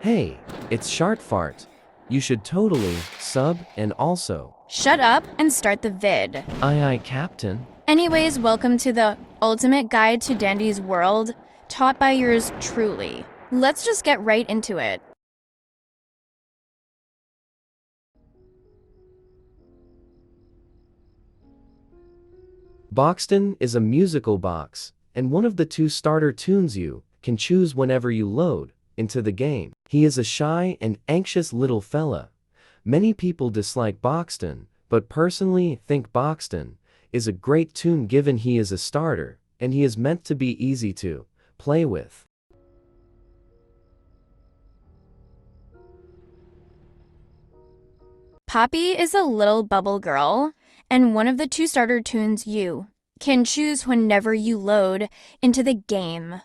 Hey, it's shartfart. You should totally sub and also. Shut up and start the vid. Aye, Captain. Anyways, welcome to the ultimate guide to Dandy's world, taught by yours truly. Let's just get right into it. Boxton is a musical box, and one of the two starter tunes you can choose whenever you load into the game. He is a shy and anxious little fella. Many people dislike Boxton, but personally think Boxton is a great tune given he is a starter, and he is meant to be easy to play with. Poppy is a little bubble girl, and one of the two starter tunes you can choose whenever you load into the game.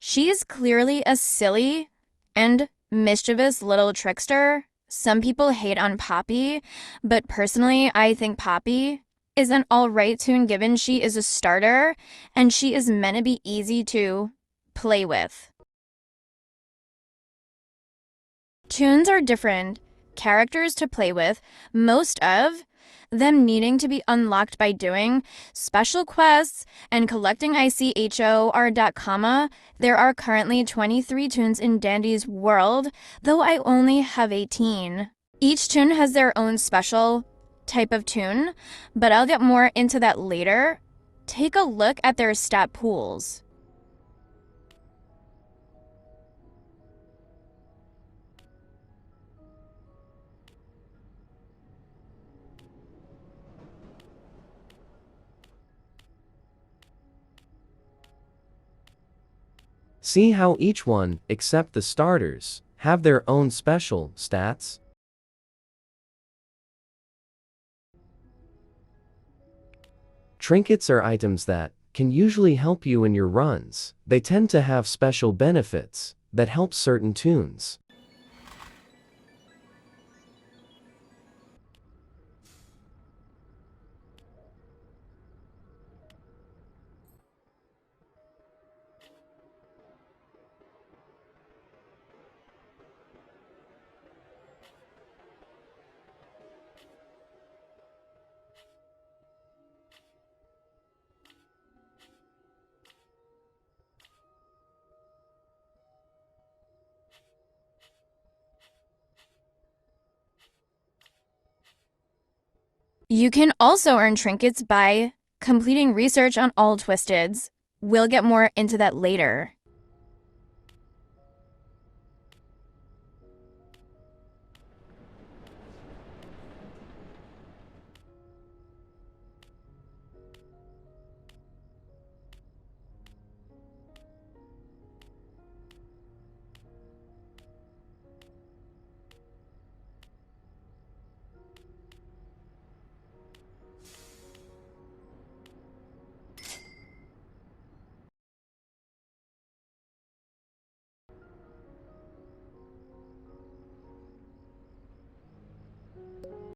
She is clearly a silly and mischievous little trickster. Some people hate on Poppy, but personally, I think Poppy is an alright tune given she is a starter and she is meant to be easy to play with. Tunes are different characters to play with, most of them needing to be unlocked by doing special quests and collecting ICHOR. There are currently 23 tunes in Dandy's world, though I only have 18. Each tune has their own special type of tune, but I'll get more into that later. Take a look at their stat pools. See how each one, except the starters, have their own special stats? Trinkets are items that can usually help you in your runs. They tend to have special benefits that help certain tunes. You can also earn trinkets by completing research on all Twisteds. We'll get more into that later.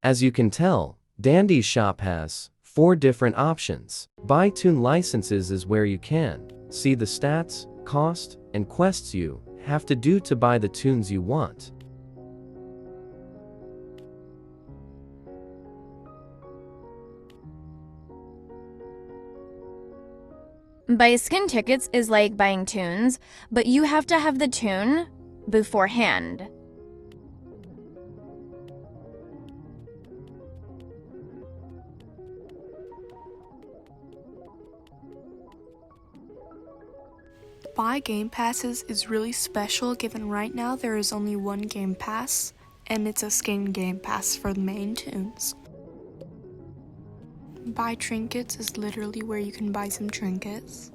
As you can tell, Dandy's shop has 4 different options. Buy tune licenses is where you can see the stats, cost, and quests you have to do to buy the tunes you want. Buy skin tickets is like buying tunes, but you have to have the tune beforehand. Buy game passes is really special given right now there is only one game pass, and it's a skin game pass for the main tunes. Buy trinkets is literally where you can buy some trinkets.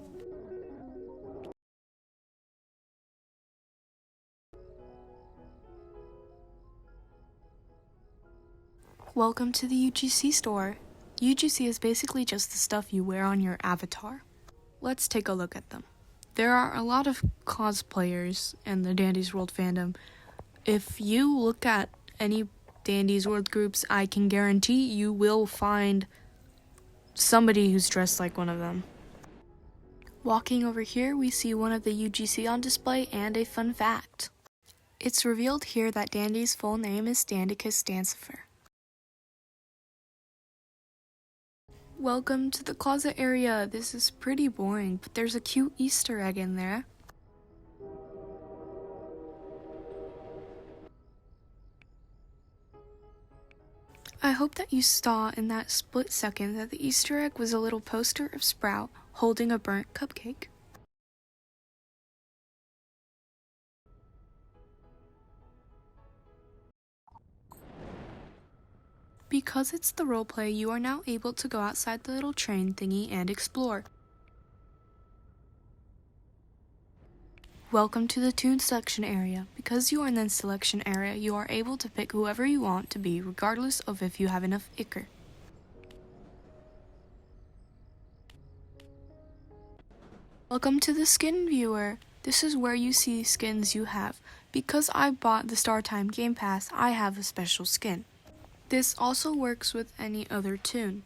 Welcome to the UGC store. UGC is basically just the stuff you wear on your avatar. Let's take a look at them. There are a lot of cosplayers in the Dandy's World fandom. If you look at any Dandy's World groups, I can guarantee you will find somebody who's dressed like one of them. Walking over here, we see one of the UGC on display and a fun fact. It's revealed here that Dandy's full name is Dandicus Dancifer. Welcome to the closet area. This is pretty boring, but there's a cute Easter egg in there. I hope that you saw in that split second that the Easter egg was a little poster of Sprout holding a burnt cupcake. Because it's the roleplay, you are now able to go outside the little train thingy and explore. Welcome to the Toon Selection area. Because you are in the selection area, you are able to pick whoever you want to be, regardless of if you have enough ichor. Welcome to the Skin Viewer. This is where you see skins you have. Because I bought the StarTime Game Pass, I have a special skin. This also works with any other toon.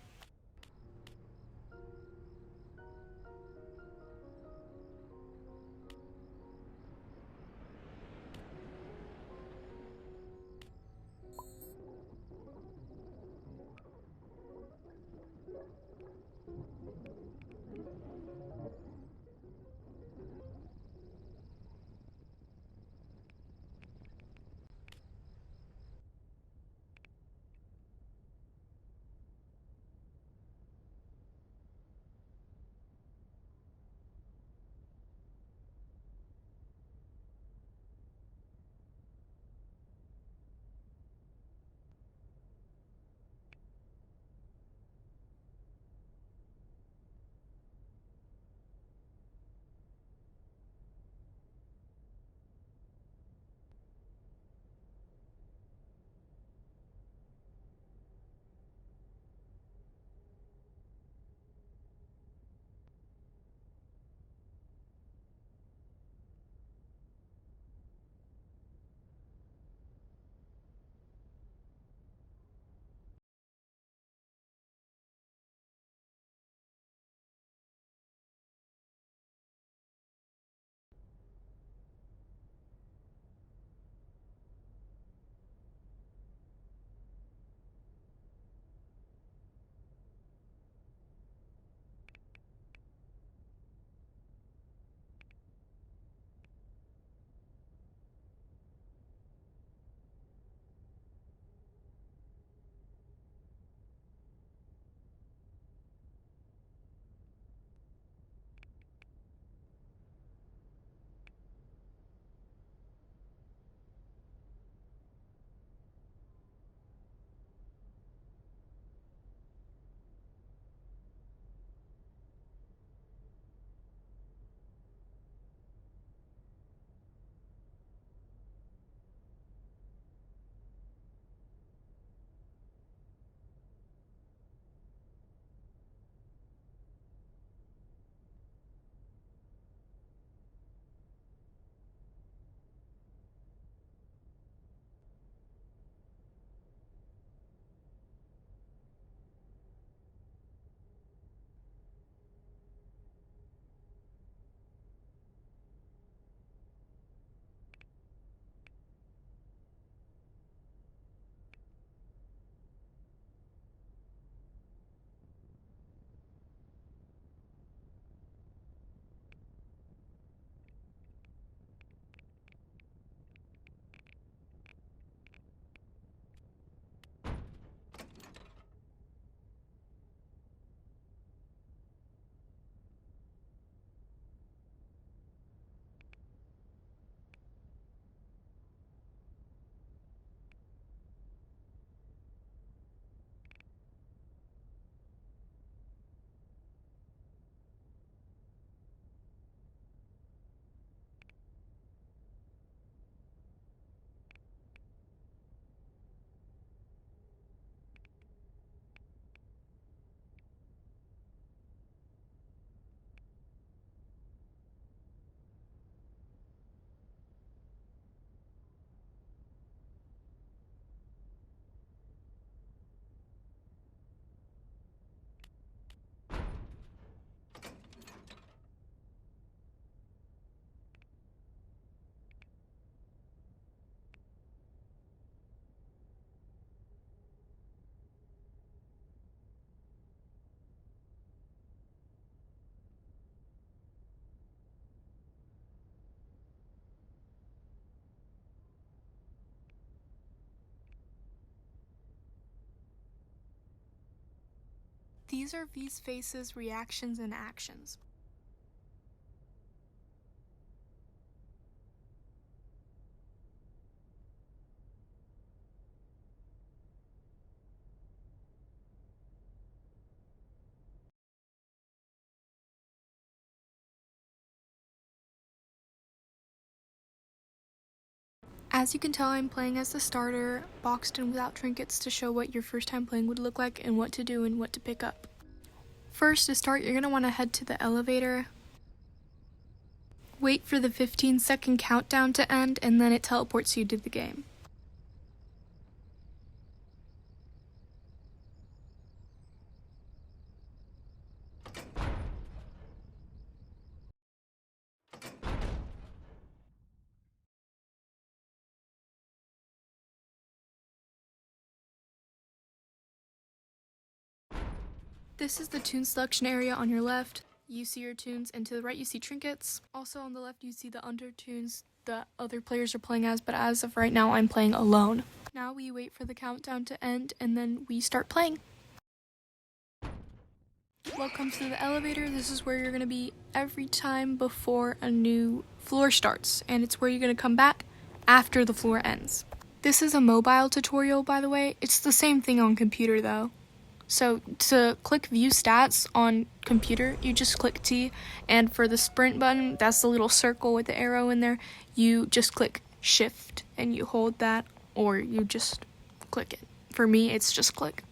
These are V's faces, reactions, and actions. As you can tell, I'm playing as the starter, boxed in without trinkets to show what your first time playing would look like and what to do and what to pick up. First, to start, you're going to want to head to the elevator. Wait for the 15-second countdown to end, and then it teleports you to the game. This is the toon selection area on your left. You see your toons, and to the right you see trinkets. Also on the left you see the under toons that other players are playing as, but as of right now I'm playing alone. Now we wait for the countdown to end, and then we start playing. Welcome to the elevator. This is where you're going to be every time before a new floor starts, and it's where you're going to come back after the floor ends. This is a mobile tutorial, by the way. It's the same thing on computer though. So to click view stats on computer, you just click T, and for the sprint button, that's the little circle with the arrow in there, you just click shift and you hold that, or you just click it. For me, it's just click.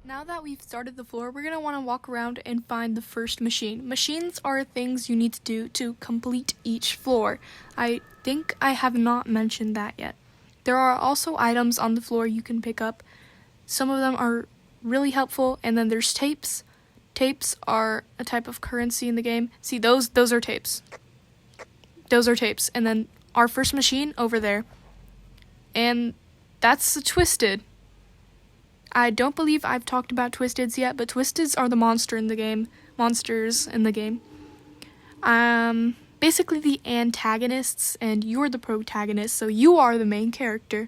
Now that we've started the floor, we're going to want to walk around and find the first machine. Machines are things you need to do to complete each floor. I think I have not mentioned that yet. There are also items on the floor you can pick up. Some of them are really helpful, and then there's tapes. Tapes are a type of currency in the game. See, those are tapes. Those are tapes. And then our first machine over there. And that's a Twisted. I don't believe I've talked about Twisteds yet, but Twisteds are the monsters in the game. Basically the antagonists, and you're the protagonist, so you are the main character.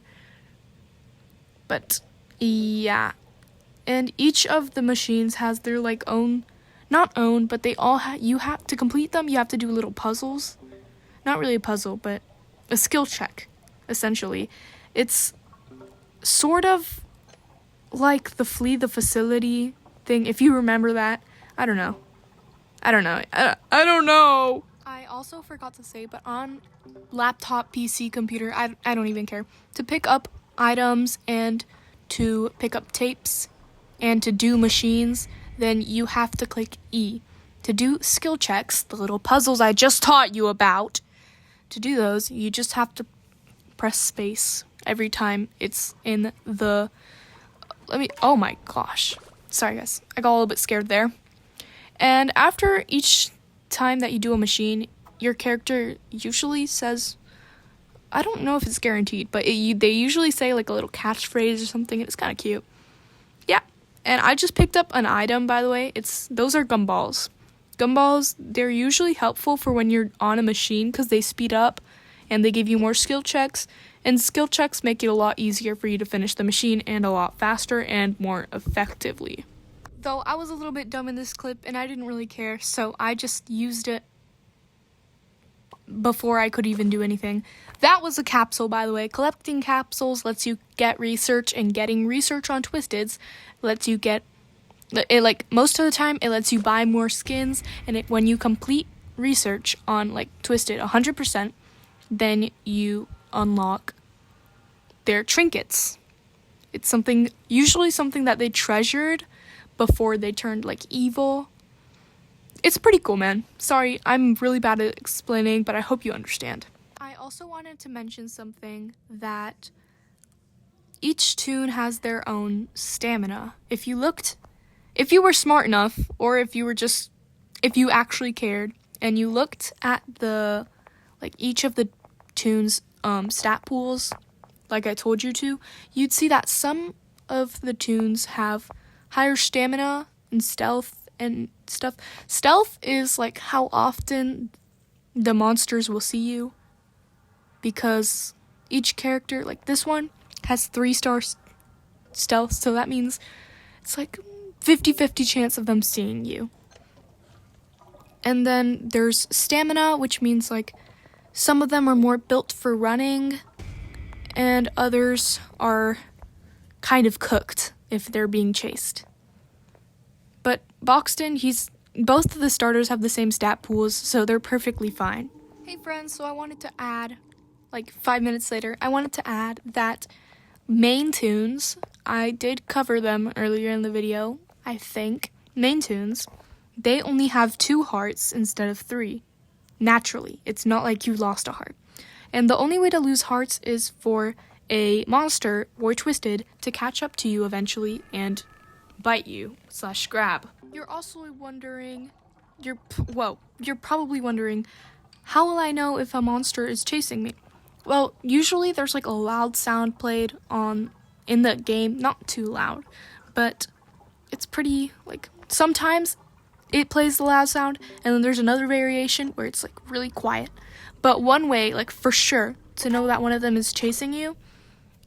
But yeah, and each of the machines has their but they all you have to complete them. You have to do little puzzles. Not really a puzzle, but a skill check, essentially. It's sort of like the flee the facility thing, if you remember that. I don't know. I also forgot to say, but on laptop, PC, computer, I don't even care. To pick up items and to pick up tapes and to do machines, then you have to click E. To do skill checks, the little puzzles I just taught you about, to do those, you just have to press space every time it's in the... Oh my gosh. Sorry guys, I got a little bit scared there. And after each time that you do a machine, your character usually says, I don't know if it's guaranteed, but they usually say like a little catchphrase or something, and it's kind of cute. Yeah, and I just picked up an item, by the way. Those are gumballs. Gumballs, they're usually helpful for when you're on a machine because they speed up and they give you more skill checks, and skill checks make it a lot easier for you to finish the machine and a lot faster and more effectively. Though I was a little bit dumb in this clip and I didn't really care, so I just used it before I could even do anything. That was a capsule, by the way. Collecting capsules lets you get research, and getting research on Twisteds lets you get... most of the time, it lets you buy more skins, and when you complete research on, Twisted 100%, then you unlock their trinkets. It's usually something that they treasured before they turned evil. It's pretty cool, man. Sorry, I'm really bad at explaining, but I hope you understand. I also wanted to mention something, that each toon has their own stamina. If you were smart enough, or if you actually cared, and you looked at each of the toons' stat pools, like I told you to, you'd see that some of the toons have higher stamina and stealth and stuff. Stealth is how often the monsters will see you, because each character, this one, has 3 stars. stealth, so that means it's like 50-50 chance of them seeing you. And then there's stamina, which means like some of them are more built for running and others are kind of cooked if they're being chased. But Boxton, both of the starters have the same stat pools, so they're perfectly fine. Hey friends, so I wanted to add, like 5 minutes later, I wanted to add that main tunes, I did cover them earlier in the video, I think. Main tunes, they only have 2 hearts instead of 3. Naturally, it's not like you lost a heart. And the only way to lose hearts is for a monster or Twisted to catch up to you eventually and bite you / grab. You're also wondering, you're probably wondering, how will I know if a monster is chasing me? Well, usually there's like a loud sound played in the game, not too loud, but it's pretty, like, sometimes it plays the loud sound, and then there's another variation where it's like really quiet. But one way, like for sure, to know that one of them is chasing you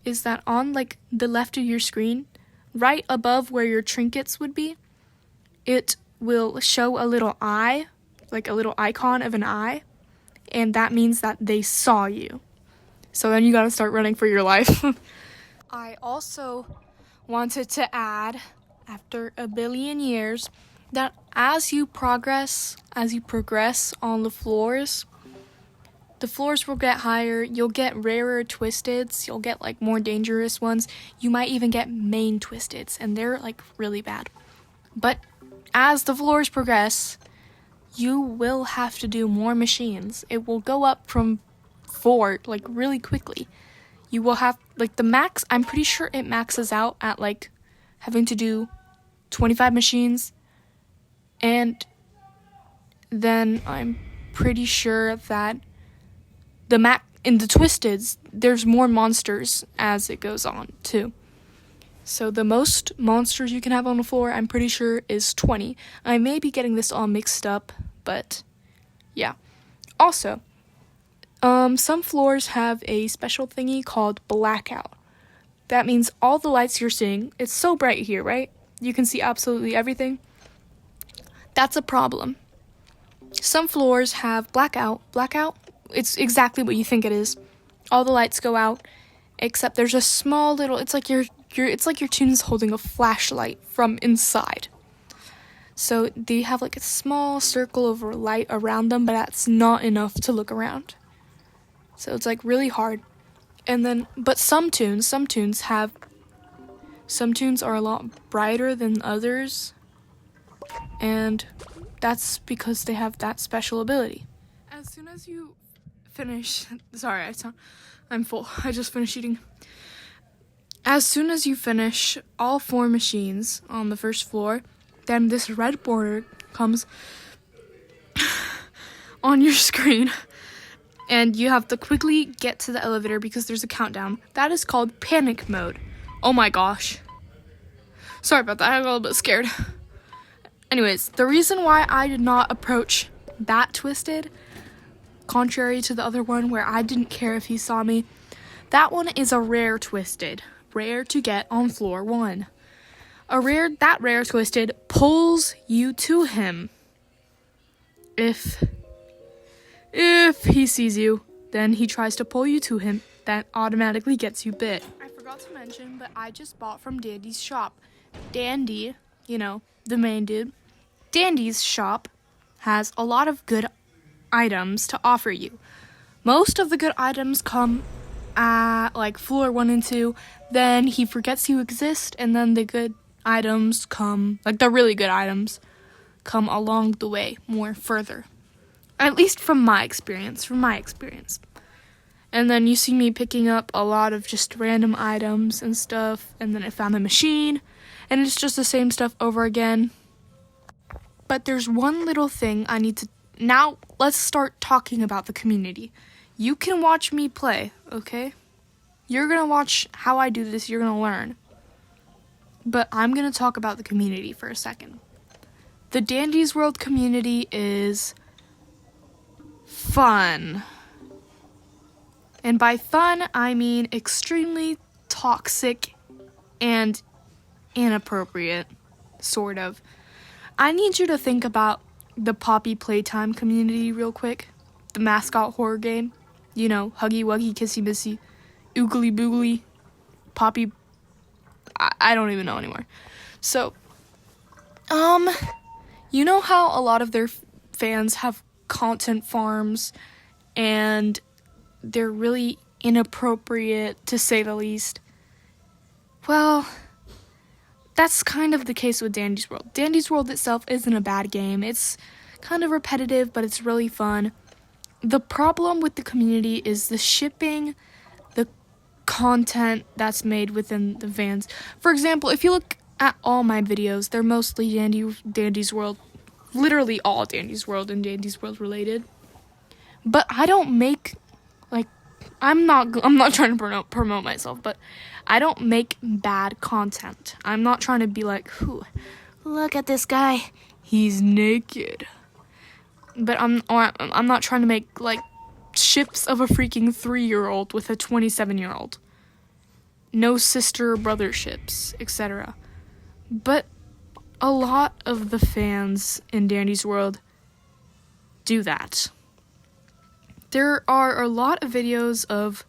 is that on like the left of your screen, right above where your trinkets would be, it will show a little eye, like a little icon of an eye, and that means that they saw you. So then you gotta start running for your life. I also wanted to add, after a billion years, that as you progress on the floors will get higher, you'll get rarer Twisteds, you'll get like more dangerous ones, you might even get main Twisteds, and they're like really bad. But as the floors progress, you will have to do more machines. It will go up from 4 like really quickly. You will have like the max, I'm pretty sure it maxes out at like having to do 25 machines, and then I'm pretty sure that in the Twisteds, there's more monsters as it goes on too. So the most monsters you can have on the floor, I'm pretty sure, is 20. I may be getting this all mixed up, but yeah. Also, some floors have a special thingy called blackout. That means all the lights you're seeing, it's so bright here, right? You can see absolutely everything. That's a problem. Some floors have blackout. Blackout, it's exactly what you think it is. All the lights go out, except there's a small little, it's like your tune's holding a flashlight from inside. So they have like a small circle of light around them, but that's not enough to look around. So it's like really hard. And then, but some tunes are a lot brighter than others, and that's because they have that special ability. As soon as you finish, I'm full. I just finished eating. As soon as you finish all 4 machines on the first floor, then this red border comes on your screen, and you have to quickly get to the elevator because there's a countdown. That is called panic mode. Oh my gosh. Sorry about that, I got a little bit scared. Anyways, the reason why I did not approach that Twisted, contrary to the other one where I didn't care if he saw me, that one is a rare Twisted. Rare to get on floor 1. That rare Twisted pulls you to him. If he sees you, then he tries to pull you to him. That automatically gets you bit. I forgot to mention, but I just bought from Dandy's shop. Dandy, the main dude. Dandy's shop has a lot of good items to offer you. Most of the good items come at like floor 1 and 2, then he forgets you exist, and then the good items come, like the really good items, come along the way more further. At least from my experience. And then you see me picking up a lot of just random items and stuff, and then I found a machine, and it's just the same stuff over again. But there's one little thing I need to, now let's start talking about the community. You can watch me play, okay? You're gonna watch how I do this, you're gonna learn. But I'm gonna talk about the community for a second. The Dandy's World community is fun. And by fun, I mean extremely toxic and inappropriate, sort of. I need you to think about the Poppy Playtime community real quick. The mascot horror game. You know, Huggy Wuggy, Kissy Missy, Oogly Boogly, Poppy... I don't even know anymore. So, you know how a lot of their fans have content farms and they're really inappropriate, to say the least? Well, that's kind of the case with Dandy's World. Dandy's World itself isn't a bad game. It's kind of repetitive, but it's really fun. The problem with the community is the shipping, the content that's made within the fans. For example, if you look at all my videos, they're mostly Dandy's World, literally all Dandy's World and Dandy's World related. But I don't make, like, I'm not trying to promote myself, but I don't make bad content. I'm not trying to be like, look at this guy, he's naked. But I'm not trying to make, like, ships of a freaking 3-year-old with a 27-year-old. No sister or brother ships, etc. But a lot of the fans in Dandy's World do that. There are a lot of videos of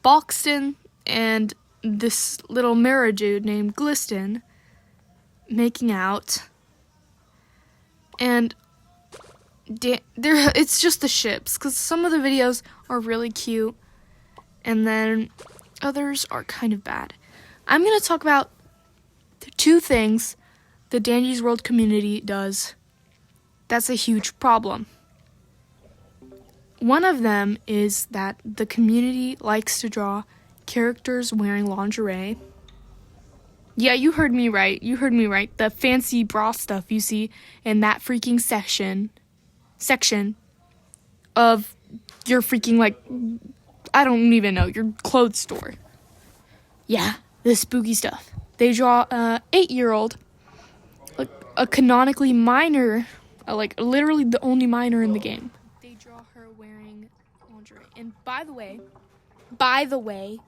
Boxton and this little mirror dude named Gliston making out, and it's just the ships, because some of the videos are really cute, and then others are kind of bad. I'm going to talk about the 2 things the Dandy's World community does that's a huge problem. One of them is that the community likes to draw characters wearing lingerie. Yeah, you heard me right. The fancy bra stuff you see in that freaking section of your freaking, like, I don't even know, your clothes store. Yeah, the spooky stuff. They draw a 8-year-old, like a canonically minor, like literally the only minor in the game. They draw her wearing lingerie. And by the way,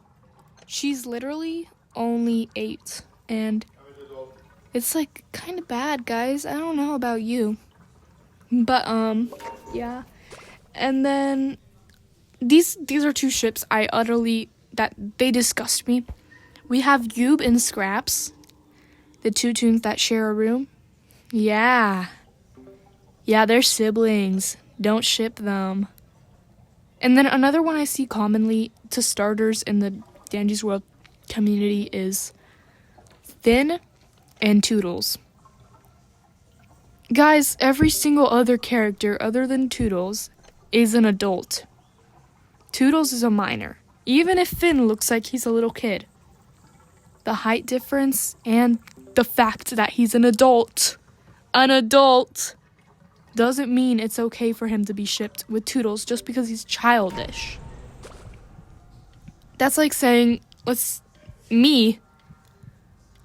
she's literally only 8. And it's, like, kind of bad, guys. I don't know about you. But, yeah. And then, these are 2 ships that they disgust me. We have Goob and Scraps, the 2 toons that share a room. Yeah, they're siblings. Don't ship them. And then another one I see commonly to starters in the Dandy's World community is Finn and Toodles. Guys, every single other character other than Toodles is an adult. Toodles is a minor, even if Finn looks like he's a little kid. The height difference and the fact that he's an adult doesn't mean it's okay for him to be shipped with Toodles just because he's childish. That's like saying,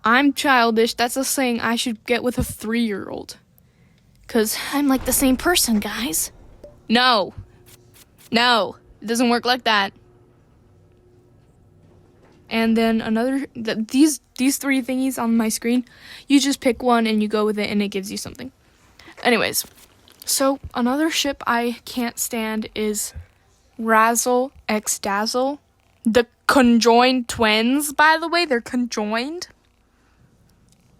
I'm childish. That's like saying I should get with a 3-year-old. 'Cause I'm like the same person, guys. No, it doesn't work like that. And then these 3 thingies on my screen, you just pick one and you go with it and it gives you something. Anyways, so another ship I can't stand is Razzle x Dazzle. The conjoined twins, by the way, they're conjoined.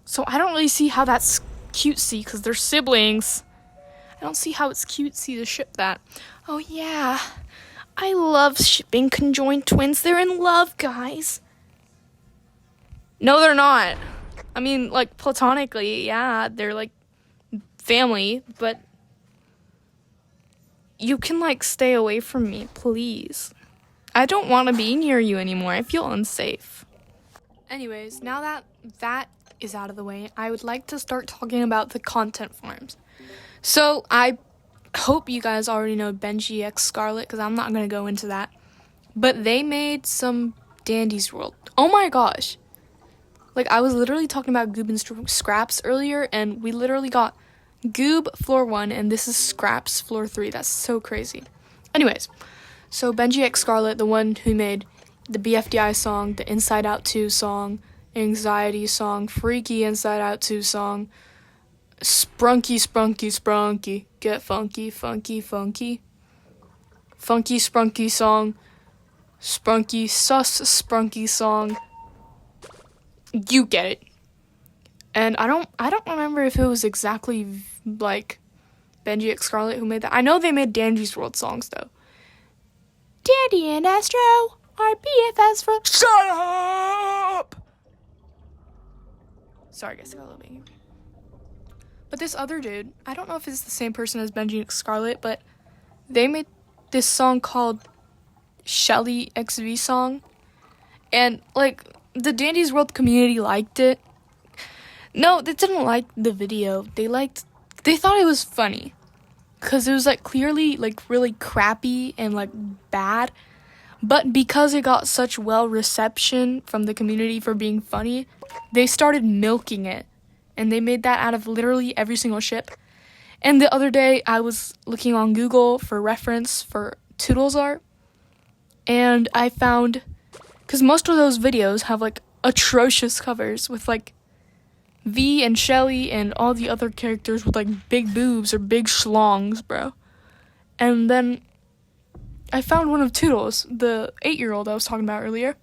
So I don't really see how that's cutesy, because they're siblings. I don't see how it's cutesy to ship that. Oh yeah, I love shipping conjoined twins. They're in love, guys. No, they're not. I mean, like, platonically, yeah, they're like family, but you can, like, stay away from me, please. I don't want to be near you anymore. I feel unsafe. Anyways, now that is out of the way, I would like to start talking about the content farms. So, I hope you guys already know Benji x Scarlet, because I'm not going to go into that. But they made some Dandy's World. Oh my gosh. Like, I was literally talking about Goob and Scraps earlier, and we literally got Goob floor 1, and this is Scraps floor 3. That's so crazy. Anyways, so Benji x Scarlet, the one who made the BFDI song, the Inside Out 2 song, Anxiety song, Freaky Inside Out 2 song, Sprunky, Sprunky, Sprunky, Get Funky, Funky, Funky, Funky Sprunky song, Sprunky Sus Sprunky song. You get it. And I don't remember if it was exactly like Benji X Scarlet who made that. I know they made Dandy's World songs though. Dandy and Astro are BFFs for Shut up! Sorry guys, I got a little bit angry. But this other dude, I don't know if it's the same person as Benji X Scarlet, but they made this song called Shelly XV song. And like the Dandy's World community liked it. No, they didn't like the video. They thought it was funny. Cause it was like clearly like really crappy and like bad. But because it got such well reception from the community for being funny, they started milking it. And they made that out of literally every single ship. And the other day I was looking on Google for reference for Toodles art. And I found, cause most of those videos have like atrocious covers with like V and Shelly and all the other characters with like big boobs or big schlongs, bro. And then I found one of Toodles, the 8-year-old I was talking about earlier.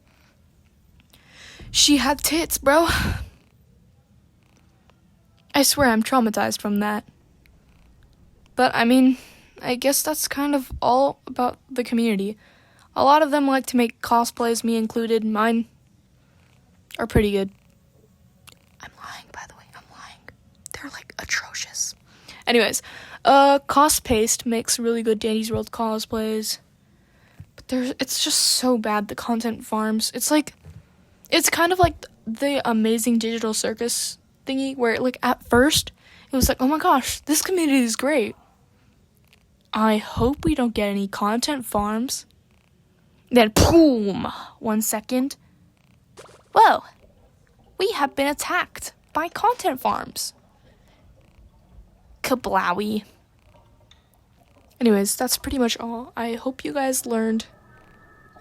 She had tits, bro. I swear I'm traumatized from that. But I mean, I guess that's kind of all about the community. A lot of them like to make cosplays, me included. Mine are pretty good. I'm lying, by the way. I'm lying. They're like atrocious. Anyways, Cospaste makes really good Dandy's World cosplays. But it's just so bad, the content farms. It's kind of like the Amazing Digital Circus thingy, where like at first, it was like, oh my gosh, this community is great. I hope we don't get any content farms. Then, boom, 1 second. Whoa, we have been attacked by content farms. Kablowie. Anyways, that's pretty much all. I hope you guys learned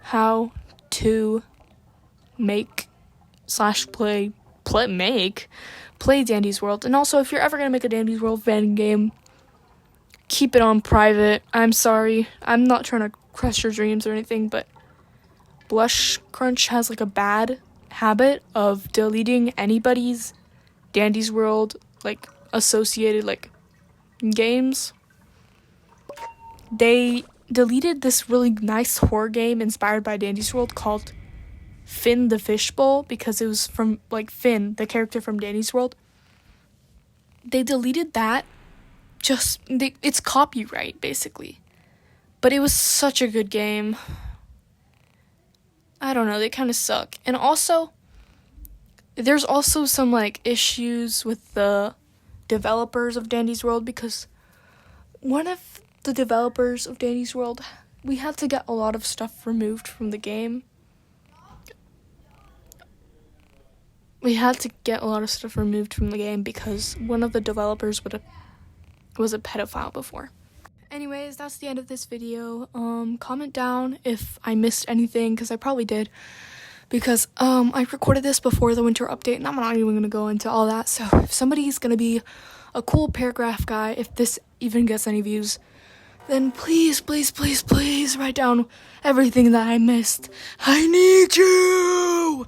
how to make play Dandy's World. And also, if you're ever going to make a Dandy's World fan game, keep it on private. I'm sorry. I'm not trying to crush your dreams or anything, but Blush Crunch has like a bad habit of deleting anybody's Dandy's World like associated like games. They deleted this really nice horror game inspired by Dandy's World called Finn the Fishbowl because it was from like Finn, the character from Dandy's World. They deleted that. It's copyright basically. But it was such a good game. I don't know, they kind of suck. And also, there's also some like issues with the developers of Dandy's World because one of the developers of Dandy's World, we had to get a lot of stuff removed from the game. Because one of the developers was a pedophile before. Anyways, that's the end of this video. Comment down if I missed anything, because I probably did. Because I recorded this before the winter update, and I'm not even going to go into all that. So if somebody's going to be a cool paragraph guy, if this even gets any views, then please, please, please, please write down everything that I missed. I need you!